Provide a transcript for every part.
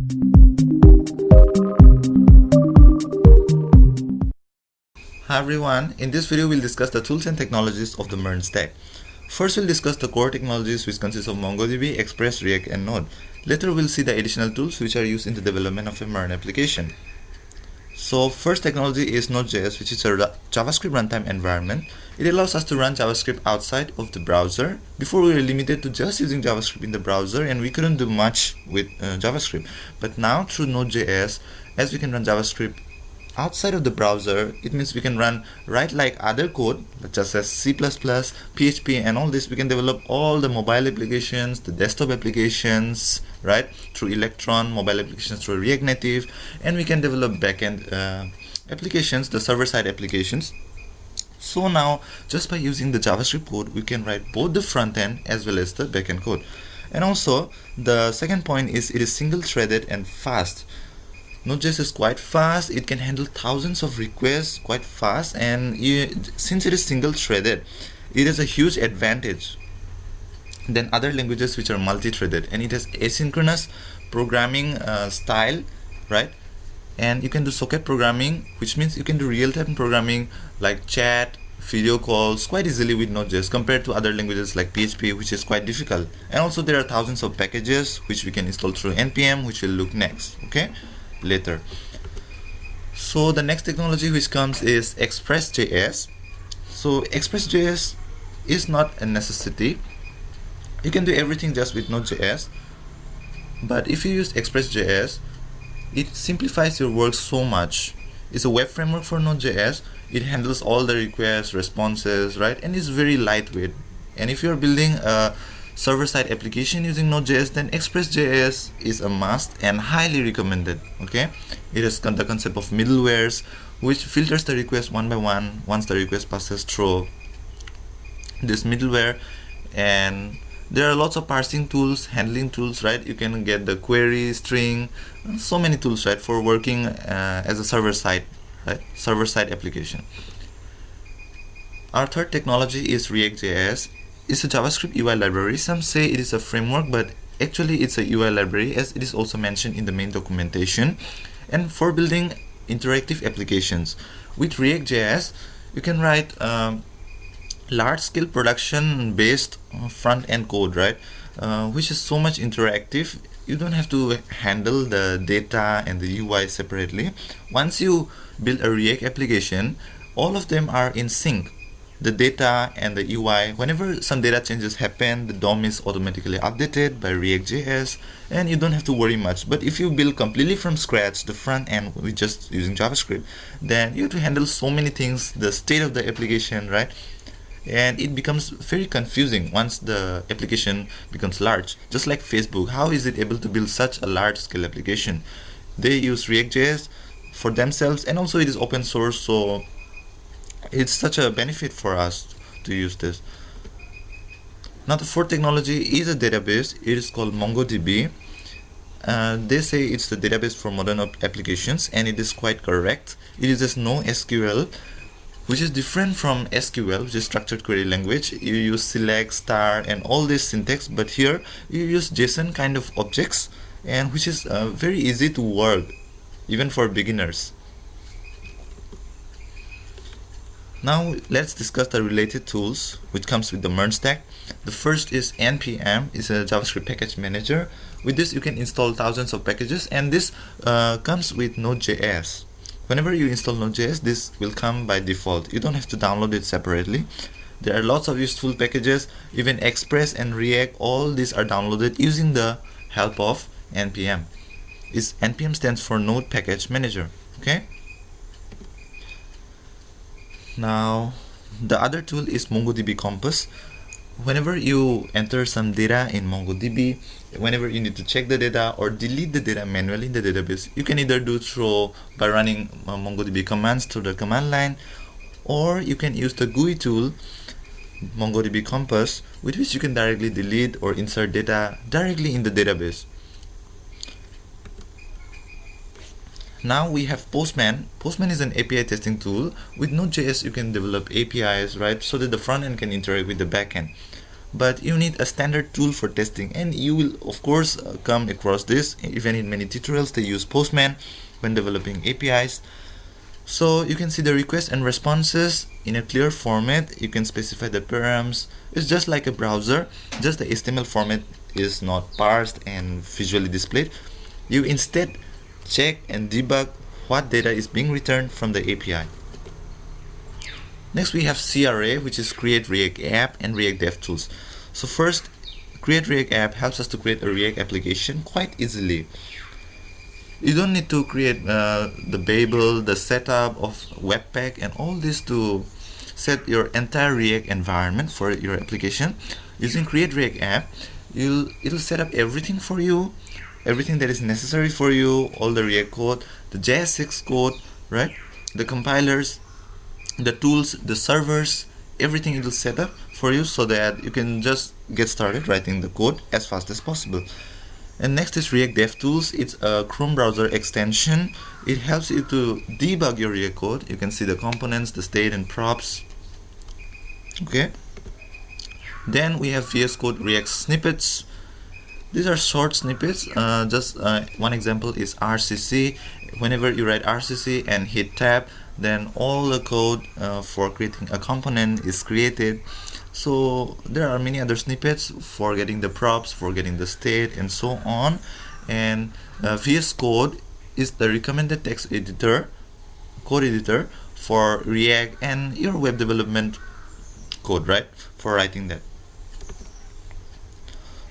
Hi everyone, in this video we'll discuss the tools and technologies of the MERN stack. First we'll discuss the core technologies which consist of MongoDB, Express, React and Node. Later we'll see the additional tools which are used in the development of a MERN application. So first technology is Node.js, which is a JavaScript runtime environment. It allows us to run JavaScript outside of the browser. Before we were limited to just using JavaScript in the browser and we couldn't do much with JavaScript. But now through Node.js, as we can run JavaScript outside of the browser, it means we can run like other code such as C++, PHP and all this. We can develop all the mobile applications, the desktop applications, right, through Electron, mobile applications through React Native, and we can develop backend applications, the server-side applications. So now just by using the JavaScript code, we can write both the front end as well as the backend code. And also the second point is it is single-threaded and fast. Node.js is quite fast. It can handle thousands of requests quite fast, and since it is single-threaded, it has a huge advantage than other languages which are multi-threaded, and it has asynchronous programming style, right? And you can do socket programming, which means you can do real-time programming like chat, video calls quite easily with Node.js compared to other languages like PHP, which is quite difficult. And also there are thousands of packages which we can install through npm, which we'll look next, okay, later. So the next technology which comes is Express.js. So Express.js is not a necessity. You can do everything just with Node.js, but if you use Express.js, it simplifies your work so much. It's a web framework for Node.js. It handles all the requests, responses, right, and it's very lightweight. And if you're building a server-side application using Node.js, then Express.js is a must and highly recommended. Okay, it has the concept of middlewares, which filters the request one by one once the request passes through this middleware. And there are lots of parsing tools, handling tools, right? You can get the query, string, so many tools, right, for working as a server-side, right, server-side application. Our third technology is React.js. It's a JavaScript UI library. Some say it is a framework, but actually it's a UI library, as it is also mentioned in the main documentation. And for building interactive applications with React.js, you can write large-scale production-based front-end code, right, which is so much interactive. You don't have to handle the data and the UI separately. Once you build a React application, all of them are in sync. The data and the UI, whenever some data changes happen, the DOM is automatically updated by React.js, and you don't have to worry much. But if you build completely from scratch the front end with just using JavaScript, then you have to handle so many things, the state of the application, right? And it becomes very confusing once the application becomes large. Just like Facebook, how is it able to build such a large scale application? They use React.js for themselves, and also it is open source, so it's such a benefit for us to use this. Now the fourth technology is a database. It is called MongoDB. They say it's the database for modern applications, and it is quite correct. It uses no SQL, which is different from SQL, which is structured query language. You use select, star and all this syntax, but here you use JSON kind of objects, and which is very easy to work even for beginners. Now let's discuss the related tools which comes with the MERN stack. The first is npm, is a JavaScript package manager. With this you can install thousands of packages, and this comes with Node.js. Whenever you install Node.js, this will come by default. You don't have to download it separately. There are lots of useful packages. Even Express and React, all these are downloaded using the help of npm. npm stands for Node Package Manager. Okay. Now the other tool is MongoDB Compass. Whenever you enter some data in MongoDB, whenever you need to check the data or delete the data manually in the database, you can either do through by running MongoDB commands through the command line, or you can use the GUI tool MongoDB Compass, with which you can directly delete or insert data directly in the database. Now we have Postman. Postman is an API testing tool. With Node.js you can develop APIs, right, so that the front end can interact with the back end. but you need a standard tool for testing, and you will of course come across this even in many tutorials. They use Postman when developing APIs. So you can see the requests and responses in a clear format. You can specify the params. It's just like a browser, just the HTML format is not parsed and visually displayed. You instead check and debug what data is being returned from the API. Next we have CRA, which is Create React App and React Dev Tools. So first, Create React App helps us to create a React application quite easily. You don't need to create the Babel, the setup of Webpack and all this to set your entire React environment for your application. Using Create React App, it'll set up everything for you, everything that is necessary for you, all the React code, the JS6 code, right? The compilers, the tools, the servers, everything it will set up for you so that you can just get started writing the code as fast as possible. And next is React Dev Tools. It's a Chrome browser extension. It helps you to debug your React code. You can see the components, the state and props. Okay. Then we have VS Code React Snippets. These are short snippets. One example is RCC. Whenever you write RCC and hit tab, then all the code for creating a component is created. So there are many other snippets for getting the props, for getting the state, and so on. And VS Code is the recommended text editor, code editor for React and your web development code, right? For writing that.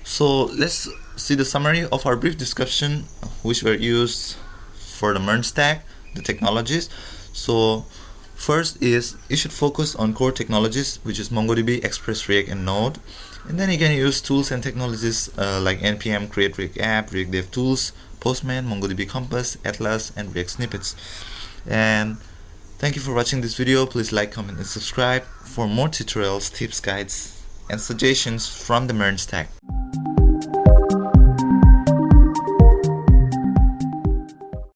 So let's see the summary of our brief discussion which were used for the MERN stack, the technologies. So first is you should focus on core technologies, which is MongoDB, Express, React, and Node. And then you can use tools and technologies like NPM, Create React App, React Dev Tools, Postman, MongoDB Compass, Atlas, and React Snippets. And thank you for watching this video. Please like, comment, and subscribe for more tutorials, tips, guides, and suggestions from the MERN stack.